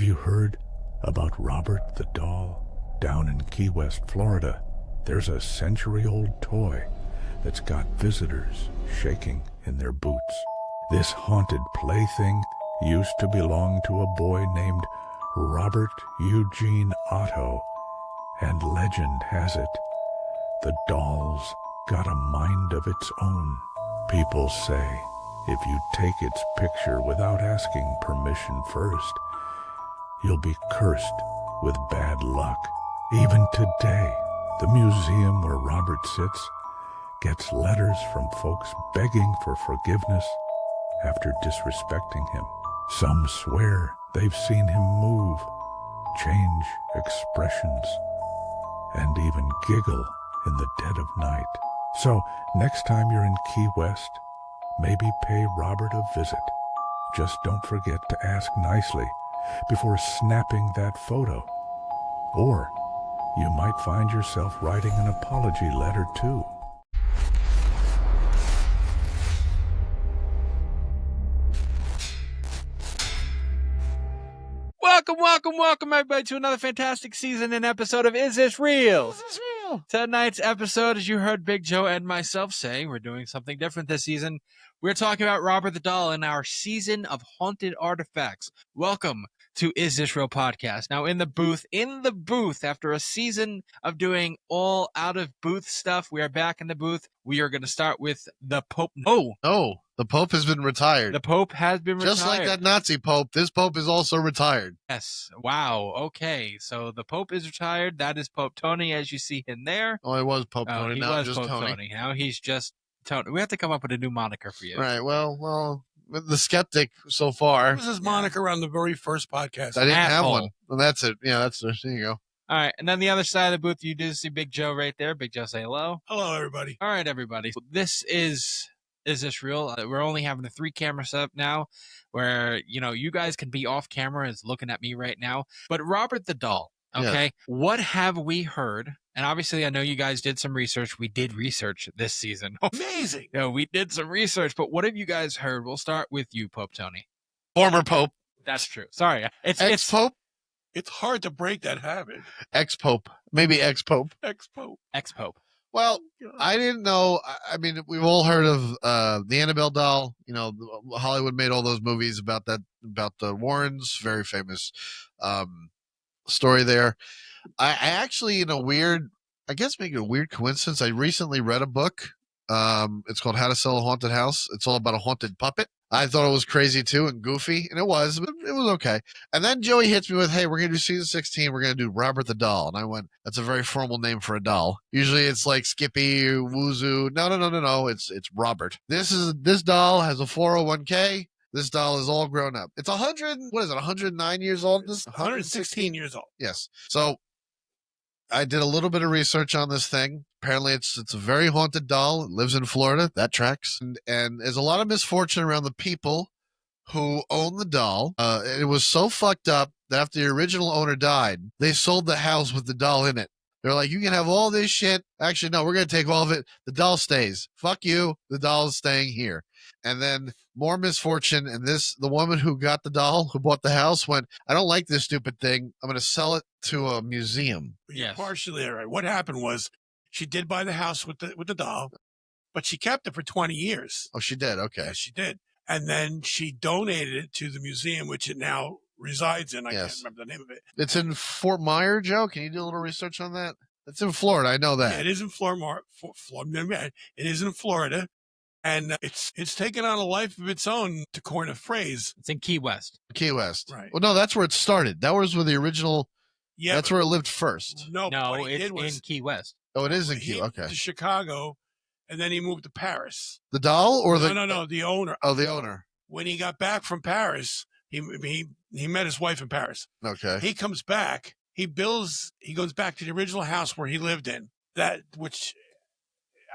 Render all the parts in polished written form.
you heard about Robert the doll? Down in Key West, Florida, there's a century-old toy that's got visitors shaking in their boots. This haunted plaything used to belong to a boy named Robert Eugene Otto, and legend has it, the doll's got a mind of its own. People say if you take its picture without asking permission first, you'll be cursed with bad luck. Even today, the museum where Robert sits gets letters from folks begging for forgiveness after disrespecting him. Some swear they've seen him move, change expressions, and even giggle in the dead of night. So next time you're in Key West, maybe pay Robert a visit. Just don't forget to ask nicely before snapping that photo. Or you might find yourself writing an apology letter too. Welcome, everybody, to another fantastic season and episode of Is This Real? Is This Real? Tonight's episode, as you heard Big Joe and myself say, we're doing something different this season. We're talking about Robert the Doll in our season of haunted artifacts. Welcome to Is This Real podcast. Now, in the booth, after a season of doing all out-of-booth stuff, we are back in the booth. We are going to start with the Pope. No, the Pope has been retired. The Pope has been retired. Just like that Nazi Pope, this Pope is also retired. Yes. Wow. Okay. So the Pope is retired. That is Pope Tony, as you see him there. Oh, he was Pope Tony. Now just Pope Tony. Now he's just Tony. We have to come up with a new moniker for you. Right. Well, the skeptic so far. What was his moniker on the very first podcast? I didn't have Asshole. one. Well, that's it. Yeah, there you go. All right. And then the other side of the booth, you do see Big Joe right there. Big Joe, say hello. Hello, everybody. All right, everybody. This is This Real? We're only having a 3-camera setup now where, you guys can be off camera as looking at me right now. But Robert the Doll, okay, What have we heard? And obviously, I know you guys did some research. We did research this season. Amazing. We did some research, but what have you guys heard? We'll start with you, Pope Tony. Former Pope. That's true. Sorry. It's Ex-Pope? It's hard to break that habit. Ex-Pope. Maybe ex-Pope. Ex-Pope. Ex-Pope. Well, I didn't know. I mean, we've all heard of the Annabelle doll. Hollywood made all those movies about the Warrens. Very famous story there. I actually, making a weird coincidence, I recently read a book. It's called How to Sell a Haunted House. It's all about a haunted puppet. I thought it was crazy too and goofy, and it was okay. And then Joey hits me with, "Hey, we're gonna do season 16. We're gonna do Robert the Doll." And I went, "That's a very formal name for a doll. Usually it's like Skippy, Woozoo. No. It's Robert. This doll has a 401k. This doll is all grown up. It's 109 years old? 116 years old. Yes. So I did a little bit of research on this thing. Apparently, it's a very haunted doll. It lives in Florida. That tracks. And there's a lot of misfortune around the people who own the doll. It was so fucked up that after the original owner died, they sold the house with the doll in it. They're like, you can have all this shit. Actually, no, we're going to take all of it. The doll stays. Fuck you. The doll is staying here. And then more misfortune. And the woman who got the doll, who bought the house, went, I don't like this stupid thing. I'm going to sell it to a museum. You're partially right. What happened was she did buy the house with the doll, but she kept it for 20 years. Oh, she did? Okay. Yes, she did. And then she donated it to the museum, which it now resides in. I can't remember the name of it. It's in Fort Myers, Joe. Can you do a little research on that? It's in Florida. I know that. Yeah, it is in Florida. It is in Florida. And it's taken on a life of its own, to coin a phrase. It's in Key West. Key West. Right. Well, no, that's where it started. That was where the original. Yeah. That's where it lived first. No, what he it's did was in Key West. Oh, it is in he Key. moved Okay. to Chicago, and then he moved to Paris. The doll or the No, the owner. Oh, the owner. When he got back from Paris, he met his wife in Paris. Okay. He comes back. He goes back to the original house where he lived in. Which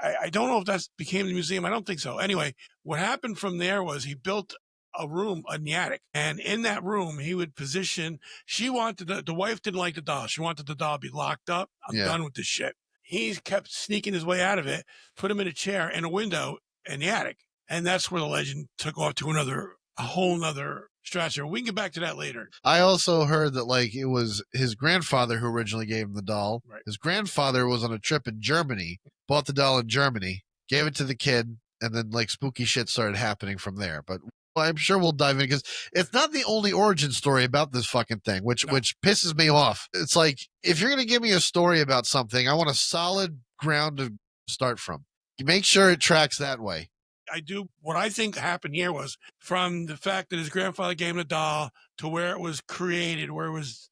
I don't know if that became the museum. I don't think so. Anyway, what happened from there was he built a room in the attic, and in that room he would position. She wanted the wife didn't like the doll. She wanted the doll to be locked up. I'm done with this shit. He kept sneaking his way out of it. Put him in a chair in a window in the attic, and that's where the legend took off to a whole nother Strasser. We can get back to that later. I also heard that like it was his grandfather who originally gave him the doll. Right. His grandfather was on a trip in Germany, bought the doll in Germany, gave it to the kid, and then like spooky shit started happening from there. But I'm sure we'll dive in because it's not the only origin story about this fucking thing, which pisses me off. It's like if you're gonna give me a story about something, I want a solid ground to start from. You make sure it tracks that way. I do. What I think happened here was from the fact that his grandfather gave him the doll to where it was created, where it was,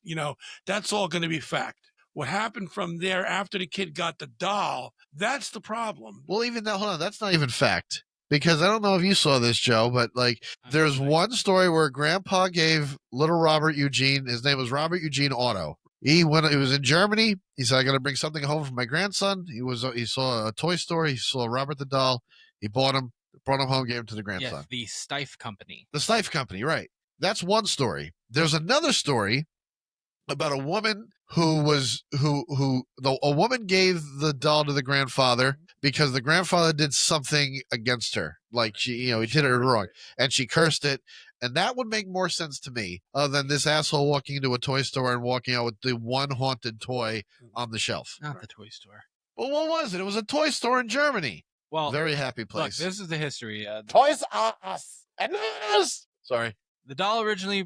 that's all going to be fact. What happened from there after the kid got the doll, that's the problem. Well, even that, hold on, that's not even fact. Because I don't know if you saw this, Joe, but like there's one story where Grandpa gave little Robert Eugene, his name was Robert Eugene Otto. He was in Germany. He said, I got to bring something home for my grandson. He saw a toy store. He saw Robert the doll. He bought him, brought him home, gave him to the grandson. Yes, the Stife Company. The Stife Company, right. That's one story. There's another story about a woman a woman gave the doll to the grandfather because the grandfather did something against her. Like he did it wrong and she cursed it. And that would make more sense to me other than this asshole walking into a toy store and walking out with the one haunted toy on the shelf. Not the toy store. Well, what was it? It was a toy store in Germany. Well, very happy place. Look, this is the history. Toys R Us and us. Sorry. The doll originally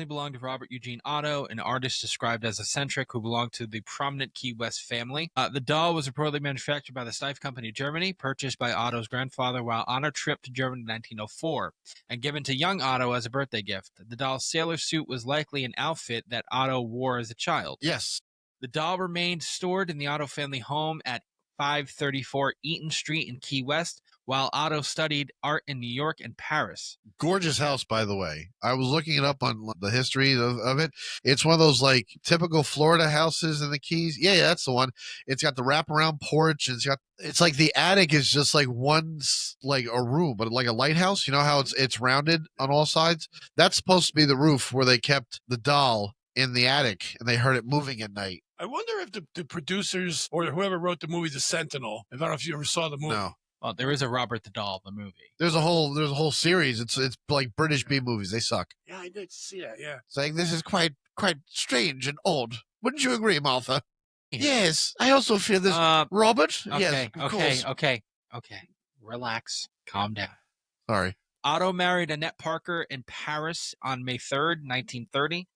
belonged to Robert Eugene Otto, an artist described as eccentric who belonged to the prominent Key West family. The doll was reportedly manufactured by the Stife Company of Germany, purchased by Otto's grandfather while on a trip to Germany in 1904, and given to young Otto as a birthday gift. The doll's sailor suit was likely an outfit that Otto wore as a child. Yes. The doll remained stored in the Otto family home at 534 Eaton Street in Key West, while Otto studied art in New York and Paris. Gorgeous house, by the way. I was looking it up on the history of it. It's one of those like typical Florida houses in the Keys. Yeah, that's the one. It's got the wraparound porch. And it's like the attic is just like one, like a room, but like a lighthouse. You know how it's rounded on all sides? That's supposed to be the roof where they kept the doll in the attic and they heard it moving at night. I wonder if the producers or whoever wrote the movie The Sentinel, I don't know if you ever saw the movie. No. Well, there is a Robert the Doll, the movie. There's a whole series. It's like British B movies. They suck. Yeah, I did see that. Yeah. Saying this is quite strange and odd. Wouldn't you agree, Martha? Yes. I also feel this. Robert? Okay, yes, of course. Okay. Relax. Calm down. Sorry. Otto married Annette Parker in Paris on May 3rd, 1930.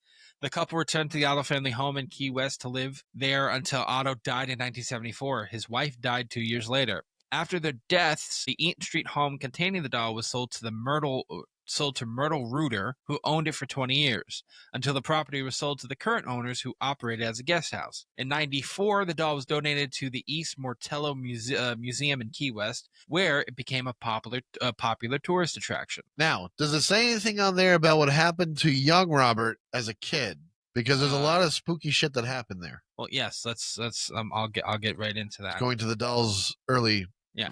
The couple returned to the Otto family home in Key West to live there until Otto died in 1974. His wife died 2 years later. After their deaths, the Eaton Street home containing the doll was sold to Myrtle Reuter, who owned it for 20 years, until the property was sold to the current owners who operated as a guest house. In 1994, the doll was donated to the East Mortello Museum in Key West, where it became a popular tourist attraction. Now, does it say anything on there about what happened to young Robert as a kid? Because there's a lot of spooky shit that happened there. Well, yes, let's I'll get right into that. Going to the doll's early. Yeah.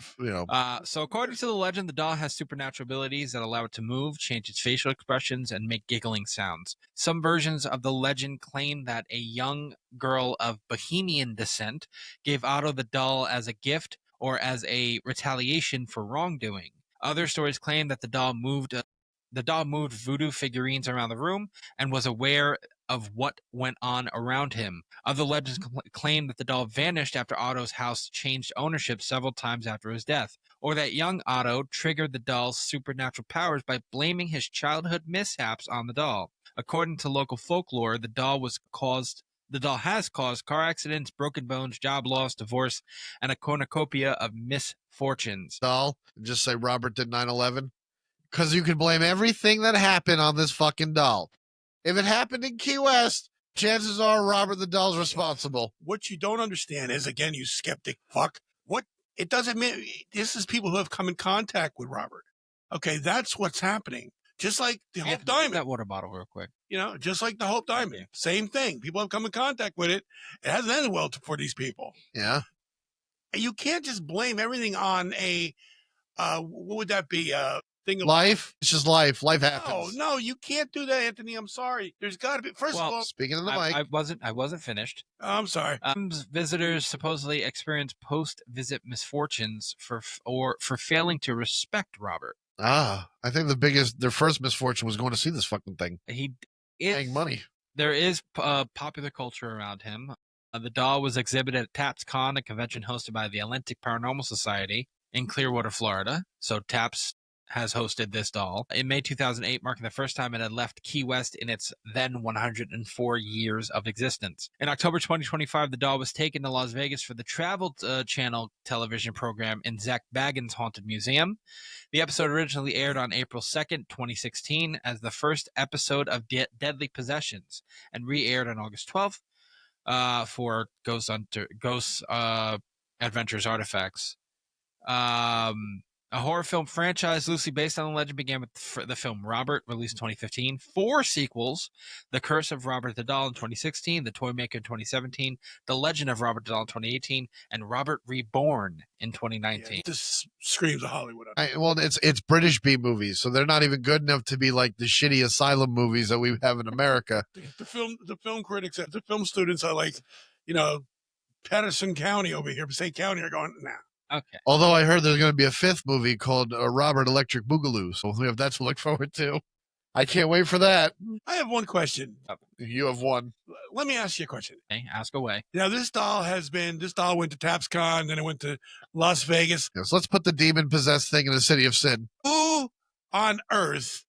So according to the legend, the doll has supernatural abilities that allow it to move, change its facial expressions, and make giggling sounds. Some versions of the legend claim that a young girl of Bohemian descent gave Otto the doll as a gift or as a retaliation for wrongdoing. Other stories claim that the doll moved voodoo figurines around the room and was aware of what went on around him. Other legends claim that the doll vanished after Otto's house changed ownership several times after his death, or that young Otto triggered the doll's supernatural powers by blaming his childhood mishaps on the doll. According to local folklore, the doll has caused car accidents, broken bones, job loss, divorce, and a cornucopia of misfortunes. Doll, just say Robert did 9/11. Because you can blame everything that happened on this fucking doll. If it happened in Key West, chances are Robert the doll's responsible. What you don't understand is, again, you skeptic fuck, it doesn't mean this is people who have come in contact with Robert. Okay, that's what's happening. Just like the Hope Diamond. That water bottle real quick. Just like the Hope Diamond. Okay. Same thing. People have come in contact with it. It hasn't ended well for these people. Yeah. You can't just blame everything on what would that be? Thing of life. It's just life. Life happens. No, you can't do that, Anthony. I'm sorry. There's got to be. First of all, speaking of the mic, I wasn't finished. I'm sorry. Visitors supposedly experience post-visit misfortunes for failing to respect Robert. I think their first misfortune was going to see this fucking thing. Paying money. There is popular culture around him. The doll was exhibited at TAPS Con, a convention hosted by the Atlantic Paranormal Society in Clearwater, Florida. So TAPS has hosted this doll. In May 2008, marking the first time it had left Key West in its then 104 years of existence. In October 2025, the doll was taken to Las Vegas for the Travel Channel television program in Zach Bagans' Haunted Museum. The episode originally aired on April 2nd, 2016, as the first episode of Deadly Possessions, and re-aired on August 12th for Ghost Adventures Artifacts. A horror film franchise loosely based on the legend began with the film Robert, released in 2015. 4 sequels: The Curse of Robert the Doll in 2016, The Toymaker in 2017, The Legend of Robert the Doll in 2018, and Robert Reborn in 2019. Yeah, this screams of Hollywood. It's British B movies, so they're not even good enough to be like the shitty asylum movies that we have in America. The film critics, the film students are like, Patterson County over here, Passaic County are going, nah. Okay. Although I heard there's going to be a 5th movie called Robert Electric Boogaloo, so we have that to look forward to. I can't wait for that. I have one question. You have one. Let me ask you a question. Okay, ask away. This doll went to TAPSCon, then it went to Las Vegas. Yes, let's put the demon-possessed thing in the city of sin. Who on earth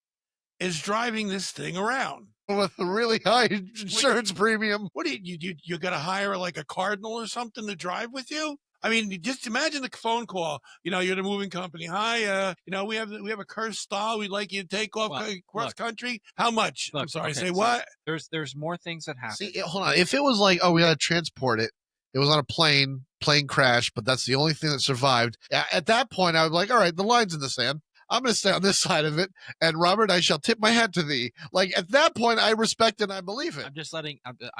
is driving this thing around? With a really high insurance premium. What do you got to hire like a cardinal or something to drive with you? I mean, just imagine the phone call. You're the moving company. Hi, we have a cursed doll. We'd like you to take off cross country. How much? I'm sorry. Okay, say what? There's more things that happen. See, hold on. If it was like, we got to transport it. It was on a plane crash, but that's the only thing that survived. At that point, I would be like, all right, the line's in the sand. I'm going to stay on this side of it. And Robert, I shall tip my hat to thee. Like at that point, I respect and I believe it. I'm just I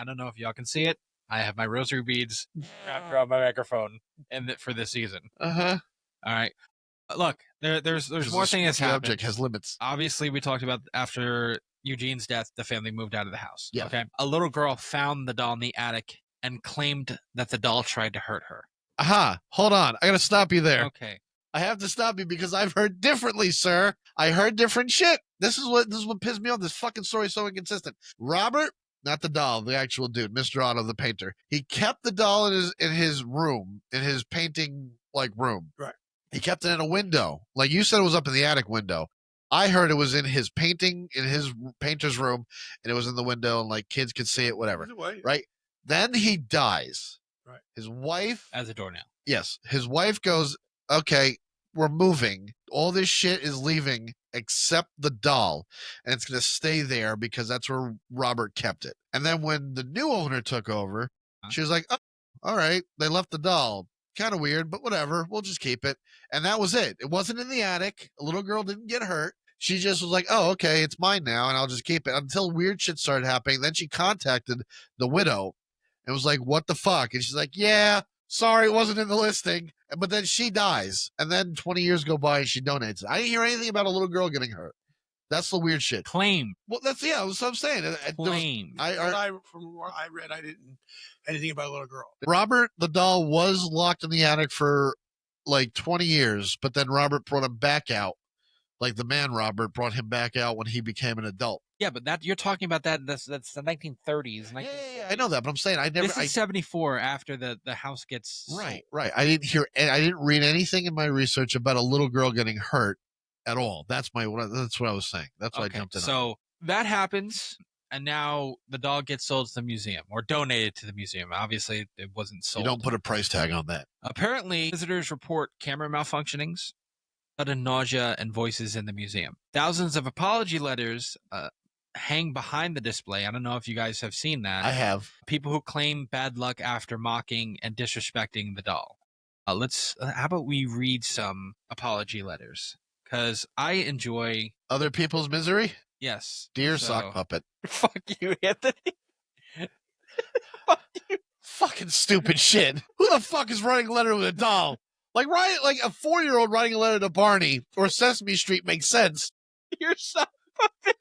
don't know if y'all can see it. I have my rosary beads wrapped around my microphone for this season. Uh-huh. All right. Look, there's more things that's happened. The object has limits. Obviously, we talked about after Eugene's death, the family moved out of the house. Yeah. Okay. A little girl found the doll in the attic and claimed that the doll tried to hurt her. Aha. Hold on. I got to stop you there. Okay. I have to stop you because I've heard differently, sir. I heard different shit. This is what pissed me off. This fucking story is so inconsistent. Robert, not the doll, the actual dude, Mr. Otto, the painter. He kept the doll in his room, in his painting room. Right. He kept it in a window. Like you said, it was up in the attic window. I heard it was in his painter's room, and it was in the window, and kids could see it, whatever. Right. Then he dies. Right. His wife, as a doornail. Yes, his wife goes, okay, we're moving. All this shit is leaving except the doll, and it's going to stay there because that's where Robert kept it. And then when the new owner took over, she was like, oh, all right, they left the doll. Kind of weird, but whatever. We'll just keep it. And that was it. It wasn't in the attic. A little girl didn't get hurt. She just was like, oh, okay, it's mine now, and I'll just keep it until weird shit started happening. Then she contacted the widow and was like, what the fuck? And she's like, yeah, sorry, it wasn't in the listing. But then she dies. And then 20 years go by and she donates it. I didn't hear anything about a little girl getting hurt. That's the weird shit. Claim. Well, that's what I'm saying. Claim. From what I read, I didn't anything about a little girl. Robert the doll was locked in the attic for 20 years, but then Robert brought him back out. The man Robert brought him back out when he became an adult. Yeah, but you're talking about that's the 1930s. Yeah, I know that, but I'm saying This is 74 after the house gets sold. Right. I didn't read anything in my research about a little girl getting hurt at all. That's what I was saying. That's why I jumped in. So that happens, and now the doll gets sold to the museum or donated to the museum. Obviously, it wasn't sold. You don't put a price tag on that. Apparently, visitors report camera malfunctionings, sudden nausea, and voices in the museum. Thousands of apology letters hang behind the display. I don't know if you guys have seen that. I have. People who claim bad luck after mocking and disrespecting the doll. How about we read some apology letters? Because I enjoy other people's misery. Yes. Dear sock puppet. Fuck you, Anthony. Fuck you. Fucking stupid shit. Who the fuck is writing a letter with a doll? A 4-year-old writing a letter to Barney or Sesame Street makes sense. Dear sock puppet.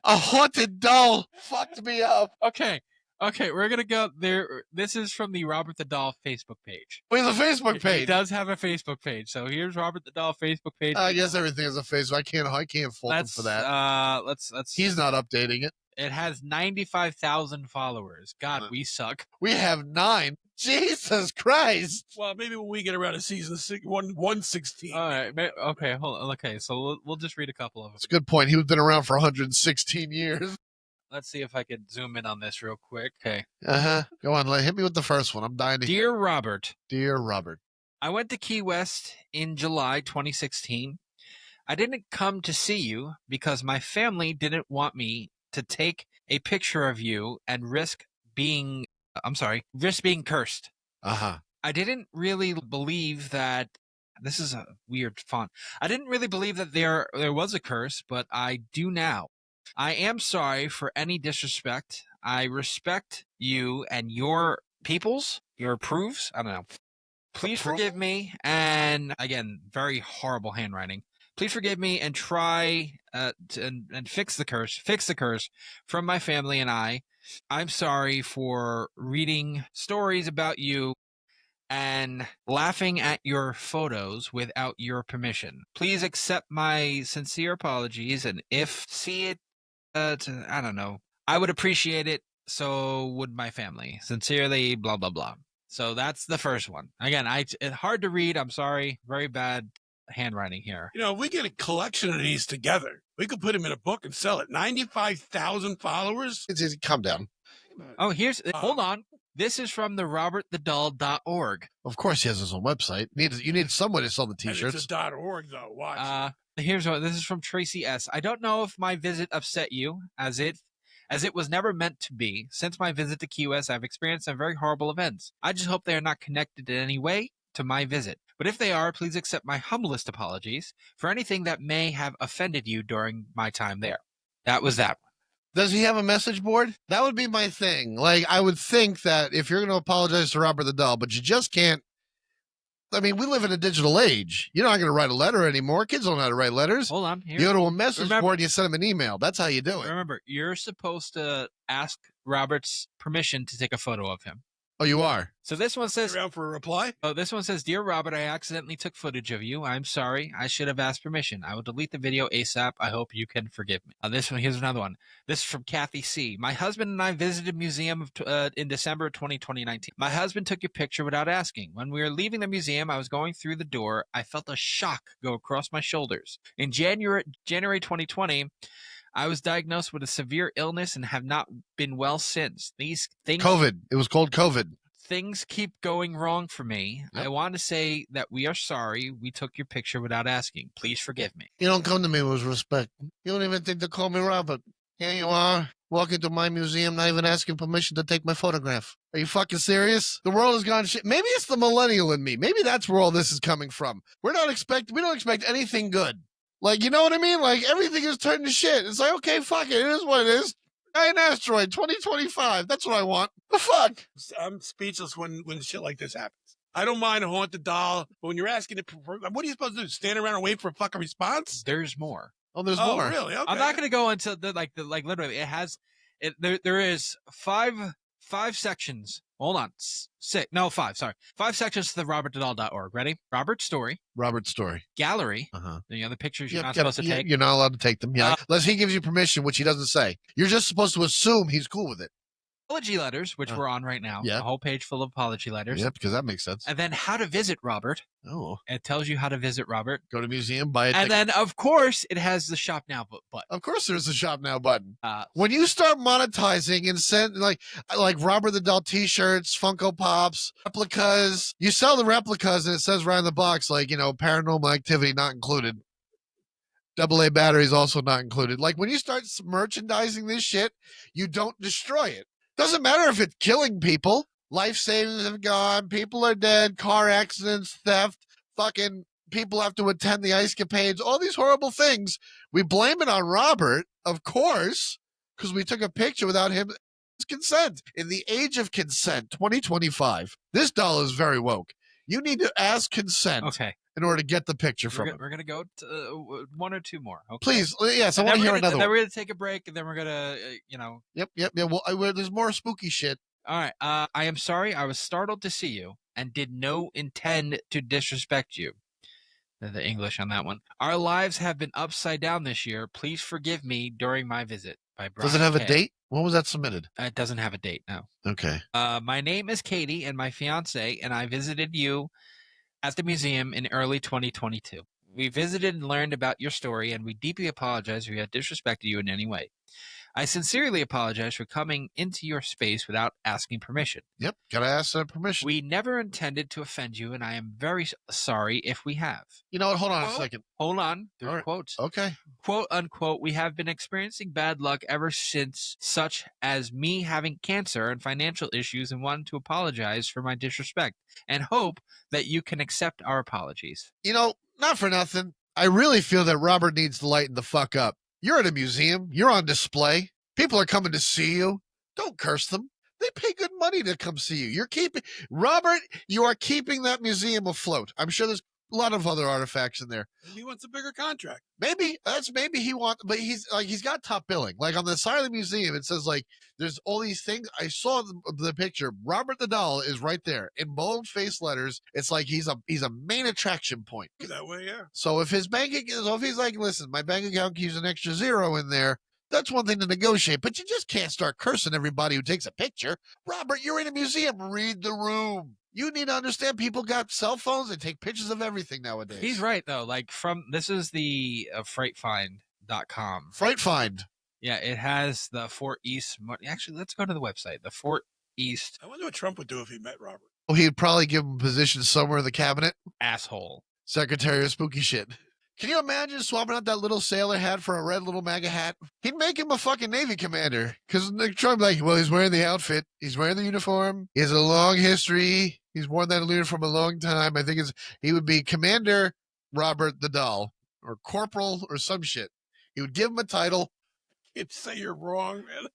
A haunted doll fucked me up. Okay. Okay, we're gonna go there. This is from the Robert the Doll Facebook page. Wait, the Facebook He page. does have a Facebook page, so here's Robert the Doll Facebook page. I guess everything is a Facebook. I can't fault him for that. Let's. He's not updating it. It has 95,000 followers. God, we suck. We have 9. Jesus Christ. Well, maybe when we get around to season 116. All right. Okay. Hold on. Okay. So we'll just read a couple of them. That's a good point. He's been around for 116 years. Let's see if I could zoom in on this real quick. Okay. Go on. Hit me with the first one. I'm dying to hear. Dear Robert. Dear Robert. I went to Key West in July 2016. I didn't come to see you because my family didn't want me to take a picture of you and risk being cursed. Uh-huh. I didn't really believe that this is a weird font. I didn't really believe that there was a curse, but I do now. I am sorry for any disrespect. I respect you and your approves. I don't know. Please forgive me. And again, very horrible handwriting. Please forgive me and try and fix the curse from my family and I. I'm sorry for reading stories about you and laughing at your photos without your permission. Please accept my sincere apologies, and if see it, I don't know, I would appreciate it. So would my family. Sincerely, blah blah blah. So that's the first one. Again, it's hard to read. I'm sorry. Very bad handwriting here. You know, if we get a collection of these together, we could put them in a book and sell it. 95,000 followers. Calm down. Oh, hold on. This is from the robertthedoll.org. Of course, he has his own website. You need someone to sell the T-shirts. It's a .org though. Watch. This is from Tracy S. I don't know if my visit upset you, as it was never meant to be. Since my visit to Key West, I've experienced some very horrible events. I just hope they are not connected in any way to my visit. But if they are, please accept my humblest apologies for anything that may have offended you during my time there. That was that one. Does he have a message board? That would be my thing. Like, I would think that if you're going to apologize to Robert the Doll, but you just can't. I mean, we live in a digital age. You're not going to write a letter anymore. Kids don't know how to write letters. Hold on. You go to a message board and you send them an email. That's how you do it. Remember, you're supposed to ask Robert's permission to take a photo of him. Oh, you are? So this one says... around for a reply? Oh, this one says, Dear Robert, I accidentally took footage of you. I'm sorry. I should have asked permission. I will delete the video ASAP. I hope you can forgive me. Here's another one. This is from Kathy C. My husband and I visited a museum in December of 2019. My husband took your picture without asking. When we were leaving the museum, I was going through the door. I felt a shock go across my shoulders. In January 2020... I was diagnosed with a severe illness and have not been well since. These things... COVID. It was called COVID. Things keep going wrong for me. Yep. I want to say that we are sorry we took your picture without asking. Please forgive me. You don't come to me with respect. You don't even think to call me Robert. Here you are, walking to my museum, not even asking permission to take my photograph. Are you fucking serious? The world has gone shit. Maybe it's the millennial in me. Maybe that's where all this is coming from. We don't expect anything good. Like, you know what I mean? Like, everything is turned to shit. It's like, okay, fuck it. It is what it is. Giant asteroid, 2025. That's what I want. The fuck? I'm speechless when shit like this happens. I don't mind a haunted doll, but when you're asking it, what are you supposed to do? Stand around and wait for a fucking response? There's more. Oh, there's more. Really? Okay. I'm not going to go into literally. It has there is five sections. Hold on. 5. Sorry. 5 sections to the robertthedoll.org. Ready? Robert's story. Gallery. The other pictures you're not supposed to take. You're not allowed to take them. Yeah. Unless he gives you permission, which he doesn't say. You're just supposed to assume he's cool with it. Apology letters, which we're on right now. Yeah. A whole page full of apology letters. Yeah, because that makes sense. And then how to visit Robert. Oh. It tells you how to visit Robert. Go to museum, buy it. And then, of course, it has the shop now button. Of course there's a shop now button. When you start monetizing and send like Robert the Doll t-shirts, Funko Pops, replicas, you sell the replicas and it says right in the box, like, you know, paranormal activity not included. AA batteries also not included. Like, when you start merchandising this shit, you don't destroy it. Doesn't matter if it's killing people. Life savings have gone. People are dead. Car accidents, theft, fucking people have to attend the ice capades. All these horrible things. We blame it on Robert, of course, because we took a picture without his consent. In the age of consent, 2025, this doll is very woke. You need to ask consent. Okay. in order to get the picture from him. We're gonna go to, one or two more. Okay? Please, yes, I And want to then hear we're gonna- another Then one. we're gonna take a break, and then we're gonna, Yep. Well, there's more spooky shit. All right. I am sorry. I was startled to see you and did no intend to disrespect you. The English on that one. Our lives have been upside down this year. Please forgive me during my visit. By Brian Does it have a K. date? When was that submitted? It doesn't have a date, no. Okay. My name is Katie, and my fiance and I visited you at the museum in early 2022. We visited and learned about your story, and we deeply apologize if we had disrespected you in any way. I sincerely apologize for coming into your space without asking permission. Yep. Gotta ask permission. We never intended to offend you, and I am very sorry if we have. You know what? Hold on a second. Hold on. There's All right. quotes. Okay. Quote unquote, we have been experiencing bad luck ever since, such as me having cancer and financial issues, and wanting to apologize for my disrespect and hope that you can accept our apologies. You know, not for nothing. I really feel that Robert needs to lighten the fuck up. You're at a museum. You're on display. People are coming to see you. Don't curse them. They pay good money to come see you. Robert, you are keeping that museum afloat. I'm sure there's a lot of other artifacts in there. He wants a bigger contract. Maybe he wants, but he's got top billing. Like on the side of the museum, it says like there's all these things. I saw the picture. Robert the doll is right there in bold face letters. It's like he's a main attraction point. That way, yeah. So if his if he's like, listen, my bank account keeps an extra zero in there, that's one thing to negotiate. But you just can't start cursing everybody who takes a picture. Robert, you're in a museum. Read the room. You need to understand people got cell phones and take pictures of everything nowadays. He's right, though. Like, this is the freightfind.com. Fright Find. Yeah, it has the Fort East. Actually, let's go to the website. The Fort East I wonder what Trump would do if he met Robert. Oh, he'd probably give him a position somewhere in the cabinet. asshole. Secretary of spooky shit. Can you imagine swapping out that little sailor hat for a red little MAGA hat? He'd make him a fucking Navy commander. Because Trump, like, well, he's wearing the outfit. He's wearing the uniform. He has a long history. He's worn that uniform a long time. I think he would be Commander Robert the Doll or Corporal or some shit. He would give him a title. You'd say you're wrong, man.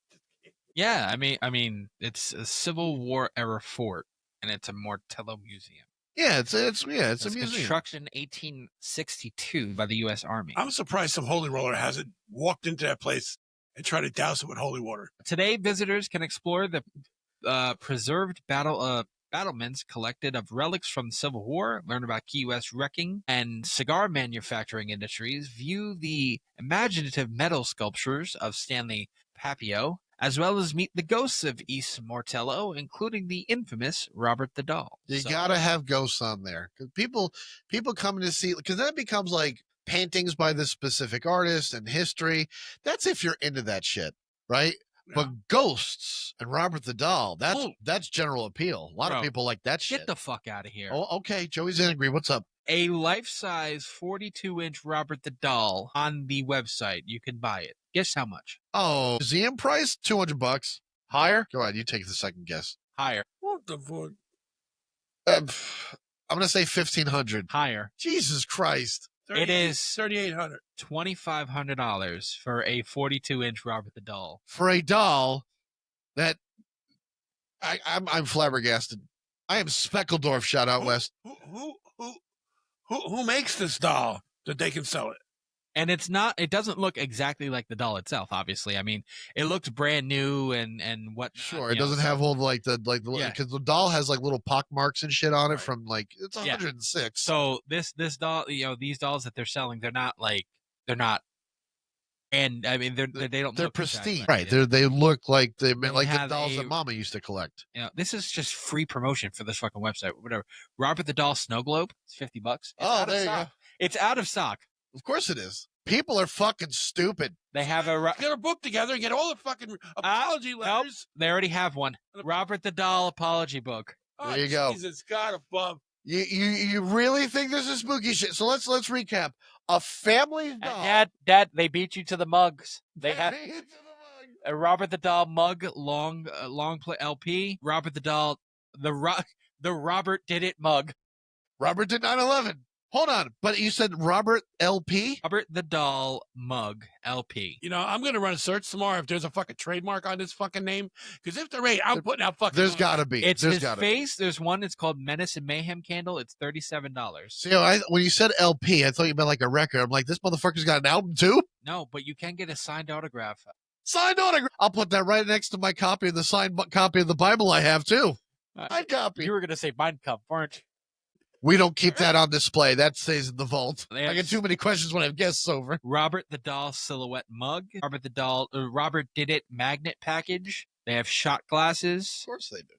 Yeah, I mean, it's a Civil War era fort, and it's a Martello museum. Yeah, it's a museum. Construction 1862 by the U.S. Army. I'm surprised some holy roller hasn't walked into that place and tried to douse it with holy water. Today, visitors can explore the preserved battlements collected of relics from the Civil War, learn about Key West wrecking and cigar manufacturing industries, view the imaginative metal sculptures of Stanley Papio, as well as meet the ghosts of East Martello, including the infamous Robert the Doll. You gotta have ghosts on there because people coming to see, because then it becomes like paintings by this specific artist and history. That's if you're into that shit, right? Yeah. But ghosts and Robert the Doll, that's general appeal. A lot of people like that shit. Get the fuck out of here. Oh, okay. Joey's angry. What's up? A life-size 42-inch Robert the Doll on the website. You can buy it. Guess how much? Oh, museum price $200. Higher? Go ahead. You take the second guess. Higher. What the fuck? I'm gonna say $1,500. Higher. Jesus Christ! It is $3,800. $2,500 for a 42-inch Robert the Doll. For a doll that I'm flabbergasted. I am Speckledorf. Shout out West. Who makes this doll that they can sell it? And it doesn't look exactly like the doll itself, obviously. I mean, it looks brand new and what. Sure, it doesn't have all because the doll has like little pock marks and shit on it from like it's 106. So this doll, these dolls that they're selling, they're not. And I mean, they don't. They're look pristine, exactly right? They look like the dolls that a- Mama used to collect. This is just free promotion for this fucking website. Whatever. Robert the Doll Snow Globe. It's $50. Oh, there you go. It's out of stock. Of course it is. People are fucking stupid. They have Get a book together and get all the fucking apology Nope, letters. they already have one. Robert the Doll apology book. There you go. Jesus God above. You really think this is spooky shit? So let's recap. A family doll. Dad, they beat you to the mugs. They have a Robert the Doll mug, long play LP. Robert the Doll, the Robert did it mug. Robert did 9/11. Hold on, but you said Robert LP? Robert the Doll Mug LP. You know, I'm going to run a search tomorrow if there's a fucking trademark on this fucking name. Because if there ain't, I'm putting out fucking. There's got to be. It's There's his gotta face. There's one. It's called Menace and Mayhem Candle. It's $37. See, when you said LP, I thought you meant like a record. I'm like, this motherfucker's got an album too? No, but you can get a signed autograph. Signed autograph. I'll put that right next to my copy of the signed copy of the Bible I have too. Signed copy. You were going to say Mein Kampf, weren't you? We don't keep that on display. That stays in the vault. They have I get too many questions when I have guests over. Robert the Doll Silhouette Mug. Robert Did It Magnet Package. They have shot glasses. Of course they do.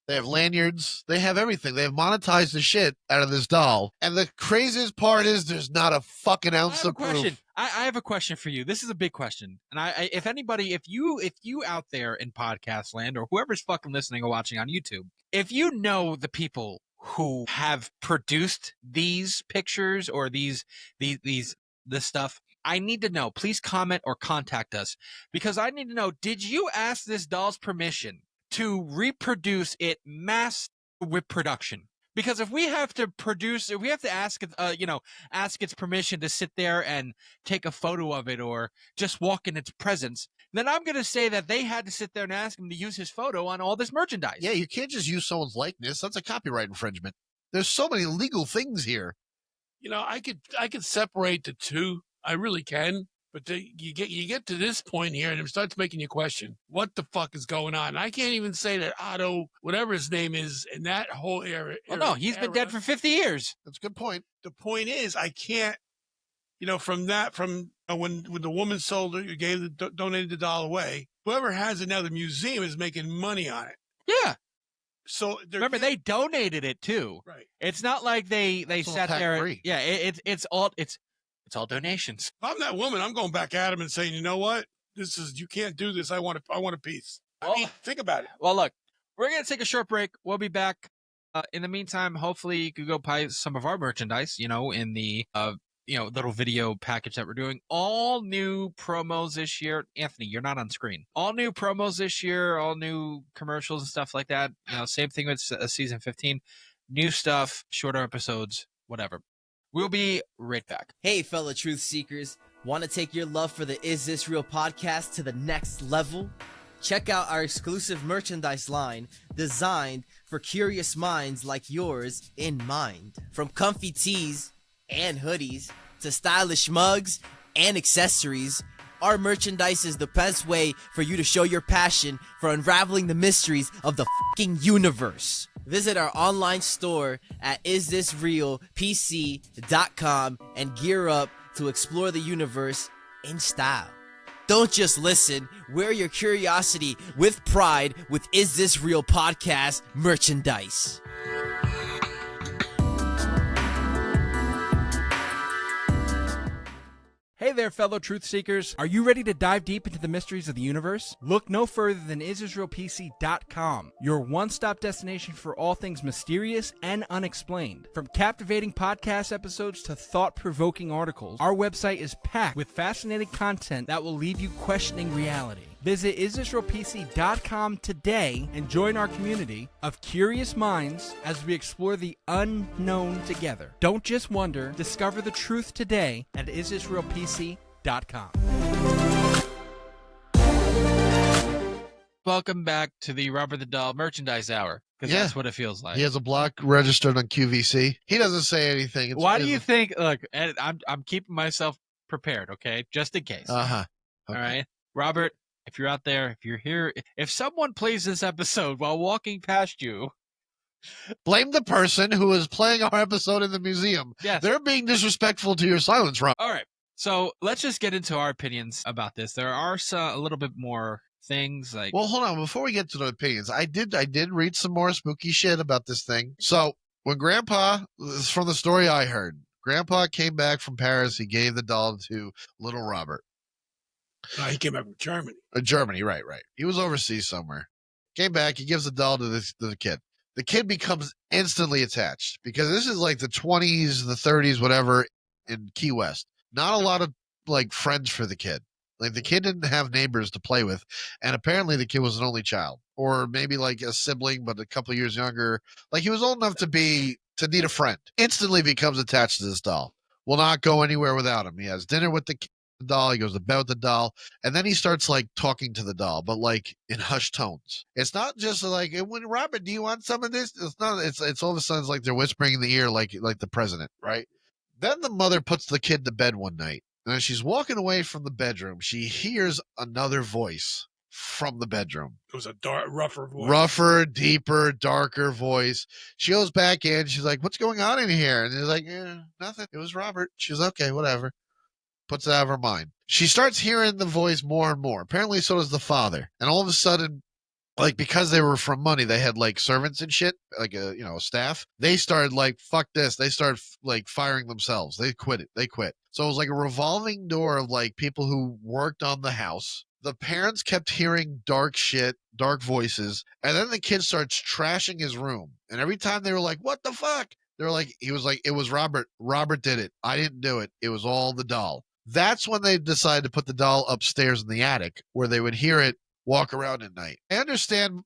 They have lanyards. They have everything. They have monetized the shit out of this doll. And the craziest part is there's not a fucking ounce of proof. I have a question for you. This is a big question. And if you out there in podcast land or whoever's fucking listening or watching on YouTube, if you know the people who have produced these pictures or this stuff, I need to know. Please comment or contact us because I need to know, did you ask this doll's permission to reproduce it mass with production? Because if we have to ask its permission to sit there and take a photo of it or just walk in its presence, then I'm going to say that they had to sit there and ask him to use his photo on all this merchandise. Yeah, you can't just use someone's likeness. That's a copyright infringement. There's so many legal things here. You know, I could separate the two. I really can. But you get to this point here, and it starts making you question what the fuck is going on. I can't even say that Otto, whatever his name is, in that whole era. Oh no, he's been dead for 50 years. That's a good point. The point is, I can't. You know, from when the woman sold it, donated the doll away. Whoever has it now, the museum is making money on it. Yeah. So remember, they donated it too. Right. It's not like they sat there. Free. Yeah. It's all donations. If I'm that woman, I'm going back at him and saying, you know what? You can't do this. I want a piece. Well, I mean, think about it. Well, look, we're going to take a short break. We'll be back. In the meantime, hopefully you could go buy some of our merchandise, in the, little video package that we're doing. All new promos this year. Anthony, you're not on screen. All new promos this year, all new commercials and stuff like that. Same thing with season 15. New stuff, shorter episodes, whatever. We'll be right back. Hey, fellow truth seekers. Want to take your love for the Is This Real podcast to the next level? Check out our exclusive merchandise line designed for curious minds like yours in mind. From comfy tees and hoodies to stylish mugs and accessories, our merchandise is the best way for you to show your passion for unraveling the mysteries of the fucking universe. Visit our online store at isthisrealpc.com and gear up to explore the universe in style. Don't just listen, wear your curiosity with pride with Is This Real podcast merchandise. Hey there, fellow truth seekers. Are you ready to dive deep into the mysteries of the universe? Look no further than isisraelpc.com, your one-stop destination for all things mysterious and unexplained. From captivating podcast episodes to thought-provoking articles, our website is packed with fascinating content that will leave you questioning reality. Visit isisraelpc.com today and join our community of curious minds as we explore the unknown together. Don't just wonder, discover the truth today at isisraelpc.com. Welcome back to the Robert the Doll Merchandise Hour, because that's what it feels like. He has a block registered on QVC. He doesn't say anything. Why do you think? Look, and I'm keeping myself prepared, okay, just in case. Okay. All right, Robert. If you're out there, if you're here, if someone plays this episode while walking past you, blame the person who is playing our episode in the museum. Yes. They're being disrespectful to your silence, Rob. All right. So let's just get into our opinions about this. There are a little bit more things like. Well, hold on. Before we get to the opinions, I did read some more spooky shit about this thing. So when Grandpa, this is from the story I heard, Grandpa came back from Paris. He gave the doll to little Robert. He came back from Germany. Germany, right. He was overseas somewhere. Came back. He gives the doll to the kid. The kid becomes instantly attached because this is like the 20s, the 30s, whatever, in Key West. Not a lot of like friends for the kid. Like the kid didn't have neighbors to play with, and apparently the kid was an only child, or maybe like a sibling, but a couple of years younger. Like he was old enough to to need a friend. Instantly becomes attached to this doll. Will not go anywhere without him. He has dinner with the doll. He goes to bed with the doll. And then he starts like talking to the doll, but like in hushed tones. It's not just like, when Robert, do you want some of this? It's not, it's all of a sudden it's like they're whispering in the ear like the president, right? Then the mother puts the kid to bed one night. And as she's walking away from the bedroom, she hears another voice from the bedroom. It was a rougher voice. Rougher, deeper, darker voice. She goes back in. She's like, what's going on in here? And he's like, nothing. It was Robert. She's okay, whatever. Puts it out of her mind. She starts hearing the voice more and more. Apparently, so does the father. And all of a sudden, like, because they were from money, they had like servants and shit, like a staff. They started like, fuck this. They started like firing themselves. They quit. So it was like a revolving door of like people who worked on the house. The parents kept hearing dark shit, dark voices, and then the kid starts trashing his room. And every time they were like, what the fuck? They were like, he was like, it was Robert. Robert did it. I didn't do it. It was all the doll. That's when they decided to put the doll upstairs in the attic where they would hear it walk around at night. I understand,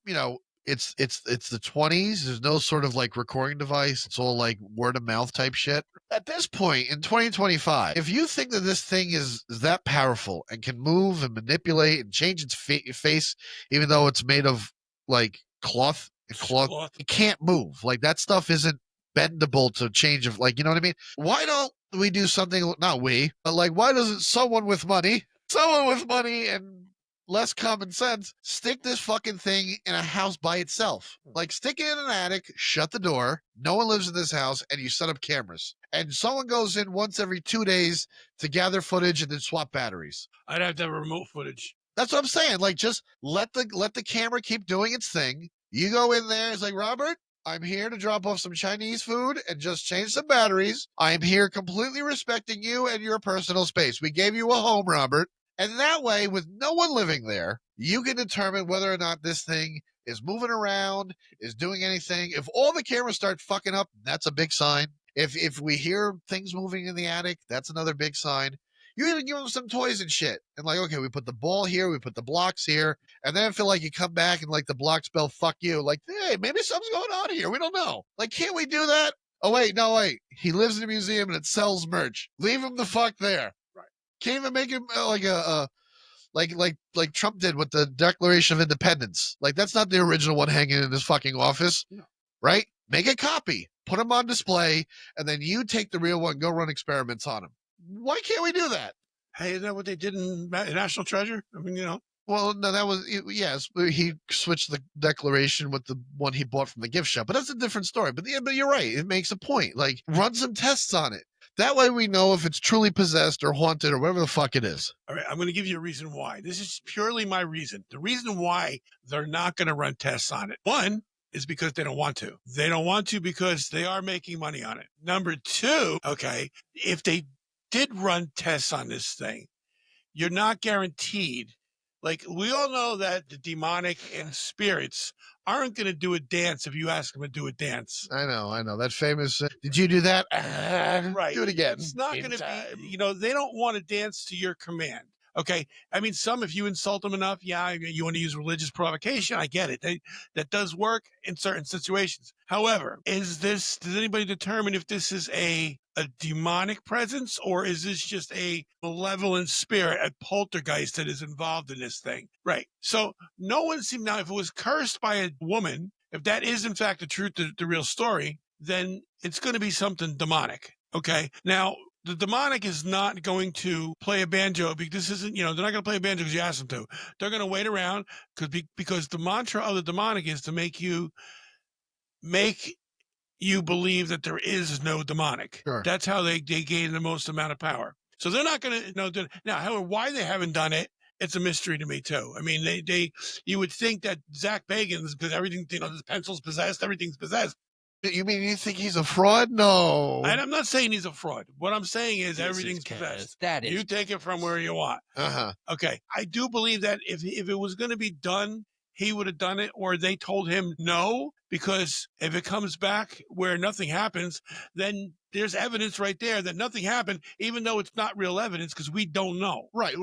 it's the 20s. There's no sort of like recording device. It's all like word of mouth type shit. At this point in 2025, if you think that this thing is that powerful and can move and manipulate and change its face, even though it's made of like cloth, it can't move. Like that stuff isn't bendable to change of, like, you know what I mean? Why don't we do something, not we, but like, why doesn't someone with money and less common sense stick this fucking thing in a house by itself? Like, stick it in an attic, shut the door, no one lives in this house, and you set up cameras. And someone goes in once every 2 days to gather footage and then swap batteries. I'd have to have remote footage. That's what I'm saying. Like, just let the camera keep doing its thing. You go in there, it's like, Robert, I'm here to drop off some Chinese food and just change some batteries. I'm here completely respecting you and your personal space. We gave you a home, Robert. And that way, with no one living there, you can determine whether or not this thing is moving around, is doing anything. If all the cameras start fucking up, that's a big sign. If we hear things moving in the attic, that's another big sign. You even give them some toys and shit. And like, okay, we put the ball here, we put the blocks here. And then I feel like you come back and like the block spell, fuck you. Like, hey, maybe something's going on here. We don't know. Like, can't we do that? Oh, wait, no, wait. He lives in a museum and it sells merch. Leave him the fuck there. Right. Can't even make him like Trump did with the Declaration of Independence. Like, that's not the original one hanging in his fucking office. No. Right? Make a copy. Put him on display. And then you take the real one, go run experiments on him. Why can't we do that? Hey, isn't that what they did in National Treasure? I mean, Well, no, that was, yes, he switched the Declaration with the one he bought from the gift shop, but that's a different story. But you're right. It makes a point. Like, run some tests on it. That way we know if it's truly possessed or haunted or whatever the fuck it is. All right, I'm going to give you a reason why. This is purely my reason. The reason why they're not going to run tests on it. One is because they don't want to. They don't want to because they are making money on it. Number two, okay, if they did run tests on this thing, you're not guaranteed. Like, we all know that the demonic and spirits aren't going to do a dance if you ask them to do a dance. I know. That famous, did you do that? Right. Do it again. It's not going to be, they don't want to dance to your command. Okay. I mean, if you insult them enough, yeah, you want to use religious provocation. I get it. That does work in certain situations. However, does anybody determine if this is a demonic presence or is this just a malevolent spirit, a poltergeist that is involved in this thing? Right. So no one seemed, now if it was cursed by a woman, if that is in fact the truth, the real story, then it's going to be something demonic. Okay. Now, the demonic is not going to play a banjo because this isn't, they're not going to play a banjo because you ask them to. They're going to wait around because the mantra of the demonic is to make you believe that there is no demonic. Sure. That's how they gain the most amount of power. So they're not going to do it. Now, however, why they haven't done it, it's a mystery to me too. I mean, you would think that Zach Bagans, because everything, the pencil's possessed, everything's possessed. You mean you think he's a fraud? No. And I'm not saying he's a fraud. What I'm saying is everything's possessed. That is. You take it from where you want. Uh-huh. Okay. I do believe that if it was going to be done, he would have done it, or they told him no, because if it comes back where nothing happens, then there's evidence right there that nothing happened, even though it's not real evidence because we don't know. Right.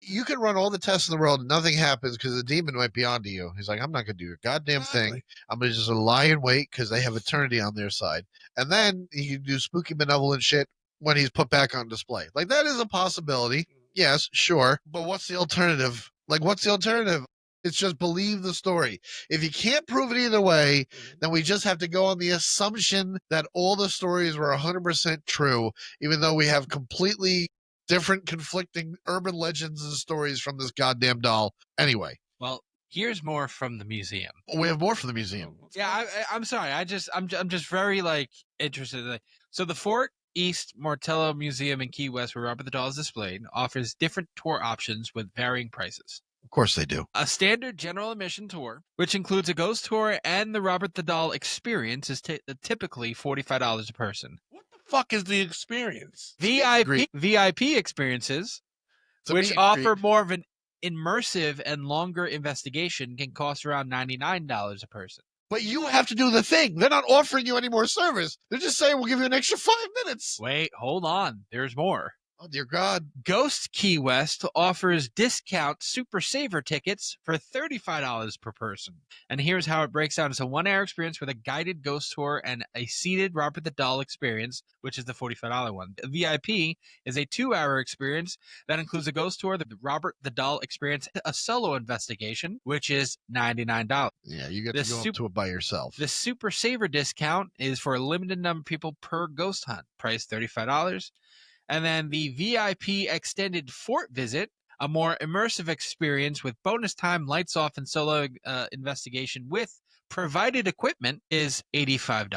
You can run all the tests in the world and nothing happens because the demon might be onto you. He's like, I'm not going to do a goddamn thing. Exactly. I'm going to just lie in wait because they have eternity on their side. And then he can do spooky benevolent shit when he's put back on display. Like, that is a possibility. Yes, sure. But what's the alternative? Like, what's the alternative? It's just believe the story. If you can't prove it either way, then we just have to go on the assumption that all the stories were 100% true, even though we have completely different conflicting urban legends and stories from this goddamn doll. Anyway, Well, here's more from the museum. we have more for the museum. Yeah, I'm sorry. I'm just very like interested. So the Fort East Martello Museum in Key West, where Robert the Doll is displayed, offers different tour options with varying prices. Of course they do. A standard general admission tour, which includes a ghost tour and the Robert the Doll experience, is typically $45 a person. What the fuck is the experience? VIP experiences, It's a which meet and offer greet. more of an immersive and longer investigation, can cost around $99 a person. But you have to do the thing. They're not offering you any more service. They're just saying we'll give you an extra 5 minutes. Wait, hold on. There's more. Oh, dear God. Ghost Key West offers discount Super Saver tickets for $35 per person. And here's how it breaks down. It's a 1-hour experience with a guided ghost tour and a seated Robert the Doll experience, which is the $45 one. VIP is a 2-hour experience that includes a ghost tour, the Robert the Doll experience, a solo investigation, which is $99. Yeah, you get The to go up to it by yourself. The Super Saver discount is for a limited number of people per ghost hunt, price $35. And then the VIP extended fort visit, a more immersive experience with bonus time, lights off, and solo investigation with provided equipment, is $85.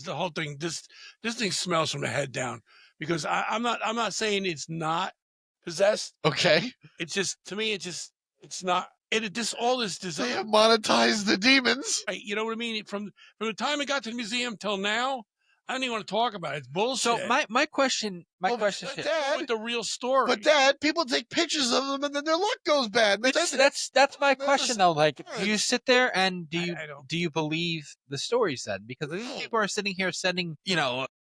The whole thing, this thing smells from the head down, because I'm not saying it's not possessed. Okay. It's just, to me, it's not. All this They design. have monetized the demons. Right, you know what I mean? From the time it got to the museum till now, I don't even want to talk about it. It's bullshit. So my question is, Dad, with the real story. But Dad, people take pictures of them and then their luck goes bad. that's my question though. Like, do you sit there and I don't. do you believe the stories then? Because these people are sitting here sending,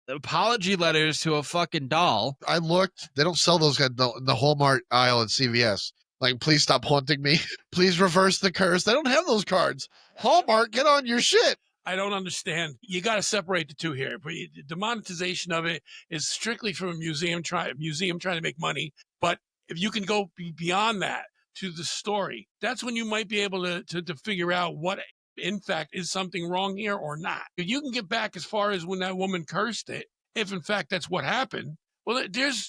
apology letters to a fucking doll. I looked. They don't sell those guys in the Walmart aisle at CVS. Like, please stop haunting me. Please reverse the curse. They don't have those cards. Hallmark, get on your shit. I don't understand. You got to separate the two here. But the monetization of it is strictly from a museum trying to make money. But if you can go beyond that to the story, that's when you might be able to figure out what, in fact, is something wrong here or not. If you can get back as far as when that woman cursed it, if in fact that's what happened, well,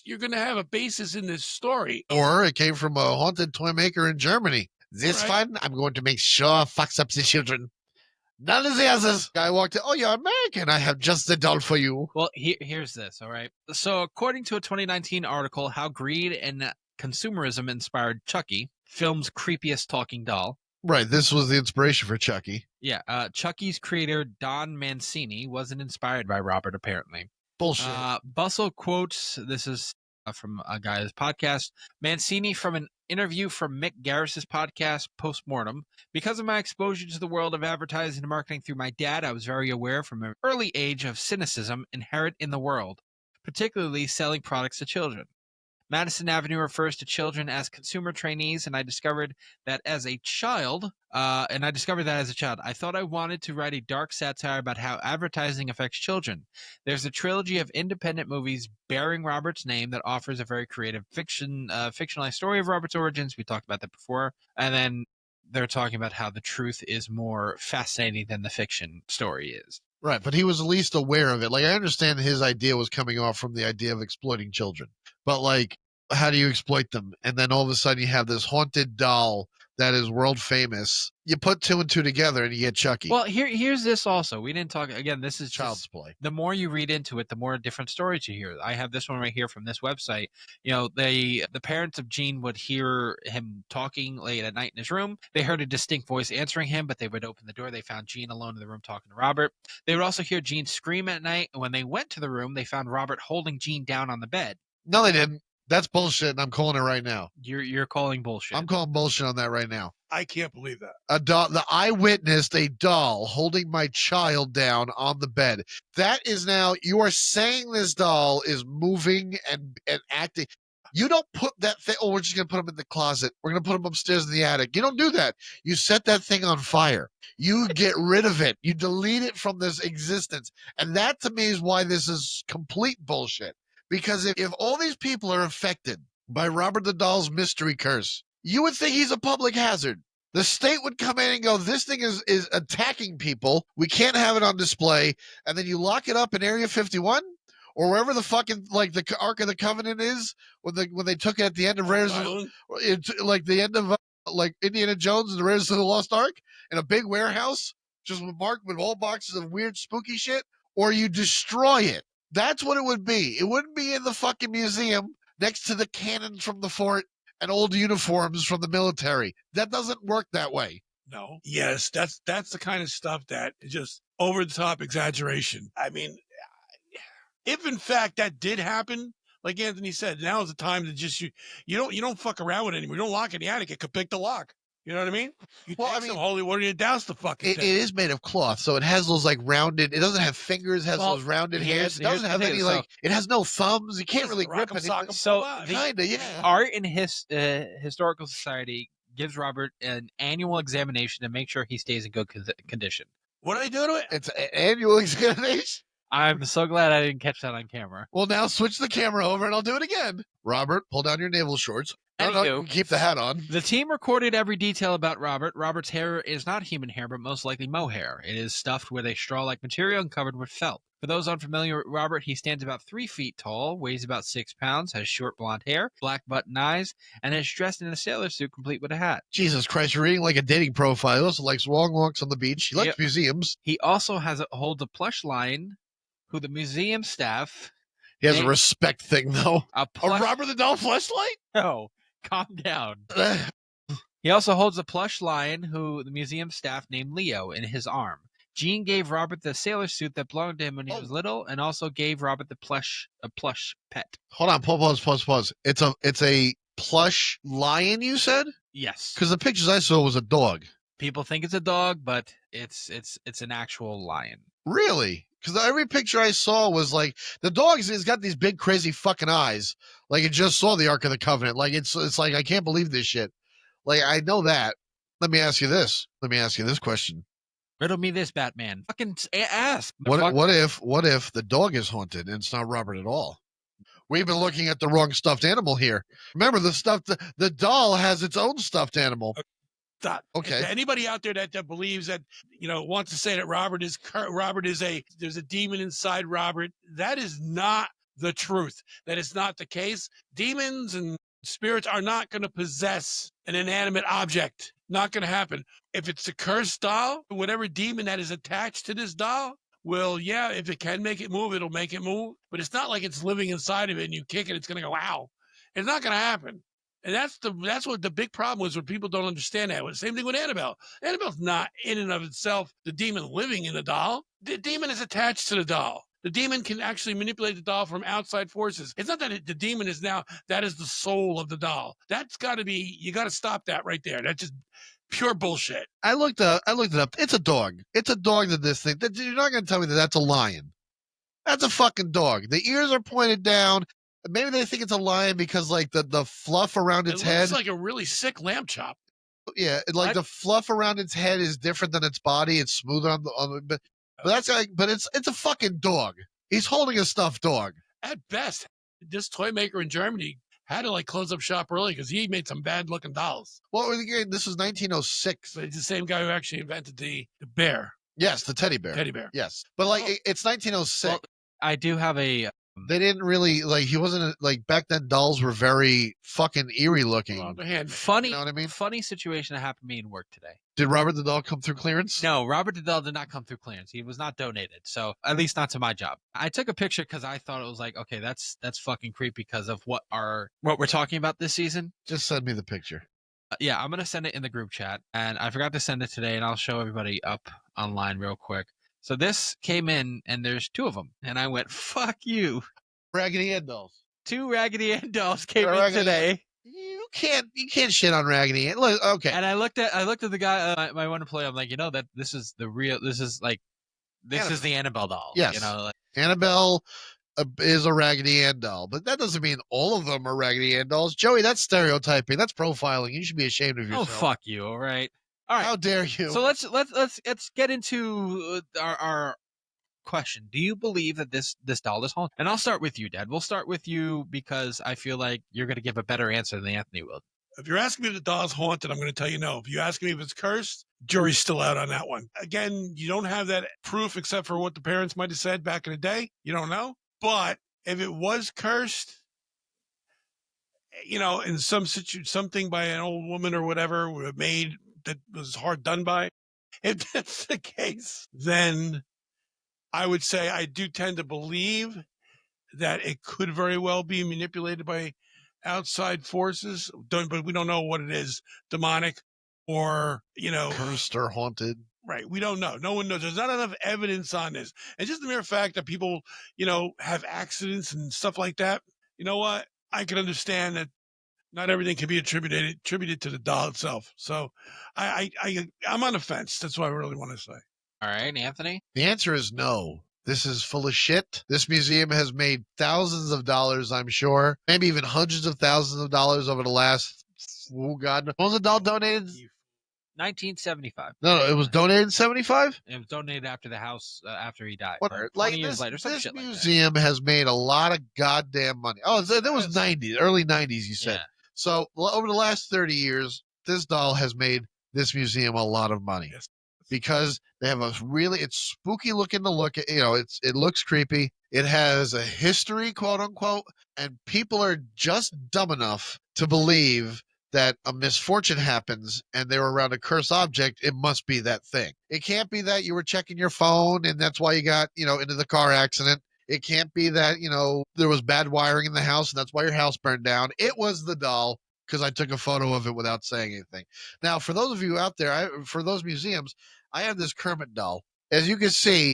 you're going to have a basis in this story. Or it came from a haunted toy maker in Germany. This one, I'm going to make sure fucks up the children. None of the others. Guy walked in. Oh, you're American. I have just the doll for you. Well, here's this, all right? So according to a 2019 article, How Greed and Consumerism Inspired Chucky, film's creepiest talking doll. Right. This was the inspiration for Chucky. Yeah. Chucky's creator, Don Mancini, wasn't inspired by Robert, apparently. Bullshit. Bustle quotes, this is from a guy's podcast, Mancini from an interview from Mick Garris's podcast, Postmortem. Because of my exposure to the world of advertising and marketing through my dad, I was very aware from an early age of cynicism inherent in the world, particularly selling products to children. Madison Avenue refers to children as consumer trainees, and I discovered that as a child. I thought I wanted to write a dark satire about how advertising affects children. There's a trilogy of independent movies bearing Robert's name that offers a very creative fictionalized story of Robert's origins. We talked about that before. And then they're talking about how the truth is more fascinating than the fiction story is. Right, but he was at least aware of it. Like, I understand his idea was coming off from the idea of exploiting children. But, like, how do you exploit them? And then all of a sudden you have this haunted doll that is world famous. You put 2 and 2 together and you get Chucky. Well, here's this also. We didn't talk, again, this is Child's Play. The more you read into it, the more different stories you hear. I have this one right here from this website. The parents of Gene would hear him talking late at night in his room. They heard a distinct voice answering him, but they would open the door. They found Gene alone in the room talking to Robert. They would also hear Gene scream at night. And when they went to the room, they found Robert holding Gene down on the bed. No, they didn't. That's bullshit, and I'm calling it right now. You're calling bullshit. I'm calling bullshit on that right now. I can't believe that. A doll. The eye witnessed a doll holding my child down on the bed. That is now, you are saying this doll is moving and acting. You don't put that thing, oh, we're just going to put them in the closet. We're going to put them upstairs in the attic. You don't do that. You set that thing on fire. You get rid of it. You delete it from this existence. And that to me is why this is complete bullshit. Because if all these people are affected by Robert the Doll's mystery curse, you would think he's a public hazard. The state would come in and go, this thing is attacking people. We can't have it on display. And then you lock it up in Area 51 or wherever the fucking, like, the Ark of the Covenant is when they took it at the end of Raiders, like the end of like Indiana Jones and the Raiders of the Lost Ark, in a big warehouse, just marked with all boxes of weird spooky shit, or you destroy it. That's what it would be. It wouldn't be in the fucking museum next to the cannons from the fort and old uniforms from the military. That doesn't work that way. No. Yes, that's the kind of stuff that is just over the top exaggeration. I mean, if in fact that did happen, like Anthony said, now is the time to just you don't fuck around with it anymore. You don't lock it in the attic. It could pick the lock. You know what I mean? You take some holy water and you douse the fucking thing. It is made of cloth, so it has those like rounded. It doesn't have fingers. It has those rounded hands. It doesn't have any like. It has no thumbs. You can't really grip anything. So kinda, yeah. Art and Historical Society gives Robert an annual examination to make sure he stays in good condition. What are they doing to it? It's an annual examination. I'm so glad I didn't catch that on camera. Well, now switch the camera over and I'll do it again. Robert, pull down your navel shorts. No, keep the hat on. The team recorded every detail about Robert. Robert's hair is not human hair, but most likely mohair. It is stuffed with a straw-like material and covered with felt. For those unfamiliar with Robert, he stands about 3 feet tall, weighs about 6 pounds, has short blonde hair, black button eyes, and is dressed in a sailor suit complete with a hat. Jesus Christ, you're reading like a dating profile. He also likes long walks on the beach. He likes museums. He also holds a plush lion who the museum staff... He has a respect thing, though. A Robert the Doll fleshlight? No. Calm down. He also holds a plush lion who the museum staff named Leo in his arm. Gene gave Robert the sailor suit that belonged to him when he was little, and also gave Robert a plush pet. Hold on, pause. It's a plush lion, you said? Yes. Because the pictures I saw was a dog. People think it's a dog, but it's an actual lion. Really? Because every picture I saw was like the dog's got these big crazy fucking eyes. Like it just saw the Ark of the Covenant. Like it's like I can't believe this shit. Like I know that. Let me ask you this question. Riddle me this, Batman. Fucking ask. What if the dog is haunted and it's not Robert at all? We've been looking at the wrong stuffed animal here. Remember the doll has its own stuffed animal. Okay. Anybody out there that believes that, wants to say that there's a demon inside Robert, that is not the truth. That is not the case. Demons and spirits are not going to possess an inanimate object. Not going to happen. If it's a cursed doll, whatever demon that is attached to this doll, well, yeah, if it can make it move, it'll make it move. But it's not like it's living inside of it and you kick it, it's going to go, wow. It's not going to happen. And that's what the big problem was, when people don't understand that. Same thing with Annabelle. Annabelle's not in and of itself the demon living in the doll. The demon is attached to the doll. The demon can actually manipulate the doll from outside forces. It's not that the demon is that is the soul of the doll. That's got to be, you got to stop that right there. That's just pure bullshit. I looked it up. It's a dog. It's a dog to this thing. You're not going to tell me that that's a lion. That's a fucking dog. The ears are pointed down. Maybe they think it's a lion because like the fluff around its head. It's like a really sick lamb chop. Yeah, like the fluff around its head is different than its body. It's smoother on the but that's like, but it's a fucking dog. He's holding a stuffed dog. At best, this toy maker in Germany had to like close up shop early because he made some bad looking dolls. Well, this was 1906. But it's the same guy who actually invented the bear. Yes, the teddy bear. Yes, but like it's 1906. Well, I do have a. They didn't really he wasn't like back then. Dolls were very fucking eerie looking. On the hand, funny, you know what I mean? Funny situation that happened to me in work today. Did Robert the Doll come through clearance? No, Robert the Doll did not come through clearance. He was not donated, so at least not to my job. I took a picture because I thought it was like, okay, that's fucking creepy because of what we're talking about this season. Just send me the picture. Yeah, I'm gonna send it in the group chat, and I forgot to send it today, and I'll show everybody up online real quick. So this came in, and there's 2 of them, and I went, "Fuck you." Raggedy Ann dolls. 2 Raggedy Ann dolls came in today. You can't shit on Raggedy Ann. Look, okay. And I looked at the guy, my one employee. I'm like, that this is the real. This is the Annabelle doll. Yes. Like, Annabelle is a Raggedy Ann doll, but that doesn't mean all of them are Raggedy Ann dolls. Joey, that's stereotyping. That's profiling. You should be ashamed of Oh, yourself. fuck you! All right. How dare you? So let's get into our question. Do you believe that this doll is haunted? And I'll start with you, Dad. We'll start with you because I feel like you're going to give a better answer than Anthony will. If you're asking me if the doll's haunted, I'm going to tell you no. If you ask me if it's cursed, jury's still out on that one. Again, you don't have that proof except for what the parents might have said back in the day. You don't know. But if it was cursed, in something by an old woman or whatever, made that was hard done by, if that's the case, then I would say I do tend to believe that it could very well be manipulated by outside forces, but we don't know what it is, demonic or, cursed or haunted. Right. We don't know. No one knows. There's not enough evidence on this. And just the mere fact that people, have accidents and stuff like that, you know what? I can understand that not everything can be attributed to the doll itself. So I'm on the fence. That's what I really want to say. All right, Anthony? The answer is no. This is full of shit. This museum has made thousands of dollars, I'm sure. Maybe even hundreds of thousands of dollars over the last, God. When was the doll donated? 1975. No, it was donated in 75? It was donated after the house, after he died. Whatever. 20 years later, some this shit like that. museum has made a lot of goddamn money. Oh, that was 90s, early 90s, you said. Yeah. So over the last 30 years, this doll has made this museum a lot of money. Yes. Because they have it's spooky looking to look at, it looks creepy. It has a history, quote unquote, and people are just dumb enough to believe that a misfortune happens and they were around a cursed object. It must be that thing. It can't be that you were checking your phone and that's why you got, into the car accident. It can't be that, there was bad wiring in the house and that's why your house burned down. It was the doll because I took a photo of it without saying anything. Now, for those of you out there, for those museums, I have this Kermit doll. As you can see,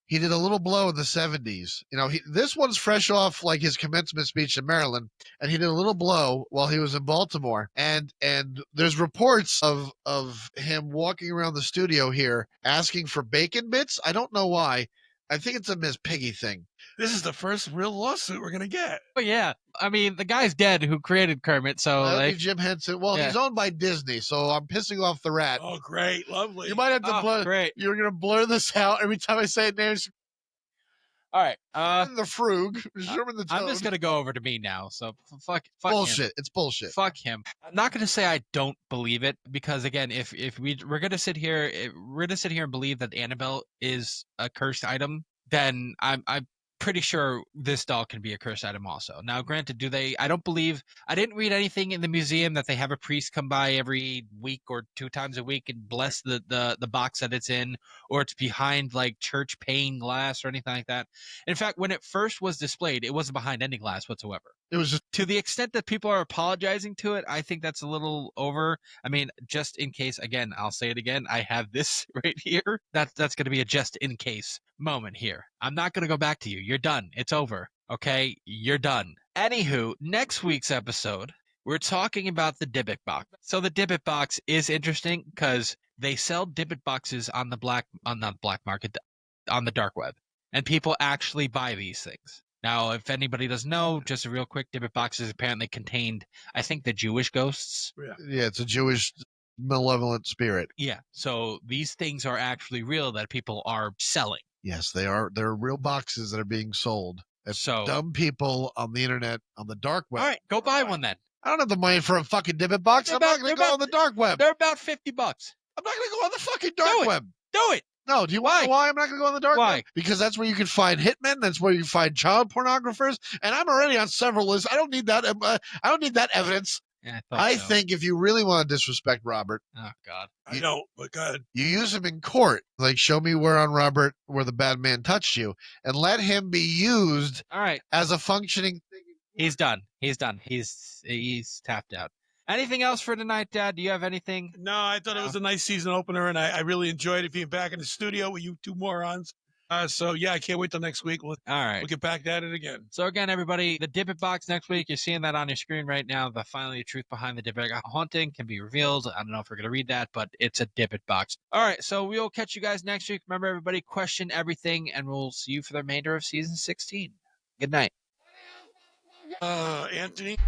he did a little blow in the 70s. This one's fresh off like his commencement speech in Maryland, and he did a little blow while he was in Baltimore. And there's reports of him walking around the studio here asking for bacon bits. I don't know why. I think it's a Miss Piggy thing. This is the first real lawsuit we're going to get. Oh, yeah. I mean, the guy's dead who created Kermit, so... That'd be Jim Henson. Well, yeah. He's owned by Disney, so I'm pissing off the rat. Oh, great. Lovely. You might have to blur... Great. You're going to blur this out every time I say it. Names. All right. The Frug. Sherman the Toad. I'm just going to go over to me now, so fuck bullshit. Him. It's bullshit. Fuck him. I'm not going to say I don't believe it, because, again, if we're going to sit here and believe that Annabelle is a cursed item, then I'm pretty sure this doll can be a cursed item also. Now, granted, I didn't read anything in the museum that they have a priest come by every week or 2 times a week and bless the box that it's in, or it's behind like church pane glass or anything like that. In fact, when it first was displayed, it wasn't behind any glass whatsoever. It was just, to the extent that people are apologizing to it, I think that's a little over. I mean, just in case, again, I'll say it again, I have this right here. That's going to be a just in case moment here. I'm not going to go back to you. You're done. It's over. Okay? You're done. Anywho, next week's episode, we're talking about the Dybbuk box. So the Dybbuk box is interesting because they sell Dybbuk boxes on the black market, on the dark web, and people actually buy these things. Now, if anybody doesn't know, just a real quick, Dybbuk boxes apparently contained, I think, the Jewish ghosts. Yeah, it's a Jewish malevolent spirit. Yeah, so these things are actually real that people are selling. Yes, they are. They're real boxes that are being sold. So dumb people on the internet, on the dark web. All right, go buy one then. I don't have the money for a fucking Dybbuk box. I'm not going to go on the dark web. They're about $50. I'm not going to go on the fucking dark web. Do it. No, do you want to know why I'm not going to go on the dark web? Because that's where you can find hitmen. That's where you can find child pornographers. And I'm already on several lists. I don't need that. I don't need that evidence. Yeah, I think if you really want to disrespect Robert, oh God, I don't. But God, you use him in court. Like, show me where on Robert where the bad man touched you, and let him be used. All right, as a functioning thing. He's done. He's done. He's tapped out. Anything else for tonight, Dad? Do you have anything? No, I thought it was a nice season opener, and I really enjoyed it being back in the studio with you two morons. So, yeah, I can't wait till next week. All right. We'll get back at it again. So, again, everybody, the Dybbuk box next week, you're seeing that on your screen right now. Finally, the truth behind the Dybbuk haunting can be revealed. I don't know if we're going to read that, but it's a Dybbuk box. All right, so we'll catch you guys next week. Remember, everybody, question everything, and we'll see you for the remainder of Season 16. Good night. Anthony.